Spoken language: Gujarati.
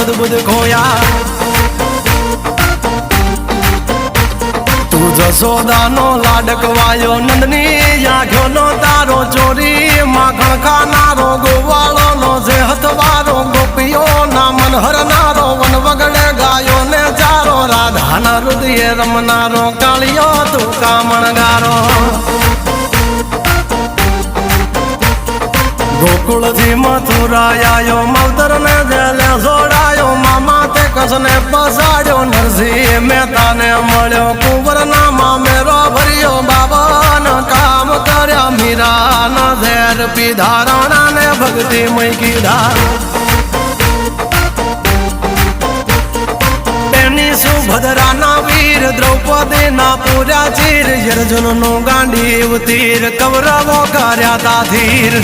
સદબુદ્ધ ખોયા તું જશોદાનો લાડકવાયો નંદની આંખો નો તારો ચોરી માખણ ખાનારો ગોવાળો નો જે હથવારો ગોપીઓ ના મન હરનારો વન વગડે ગાયો ને ચારો રાધાના હૃદય રમનારો કાળિયો તું કામણગારો ગોકુળ થી મથુરા આયો માવતર ને જેલે જોડાયો મામા તે કસને પસાડ્યો નરસિંહ મહેતા ને મળ્યો કુંવર ના મામેરો ભર્યો બાબન કામ કર્યા મીરા ના ઝેર પીધા રાણા ને ભક્તિ મય કીધા એની સુભદ્રા ના વીર દ્રૌપદી ના પૂર્યા ચીર અર્જુન નું ગાંડીવ તીર કૌરવો કર્યા તા ધીર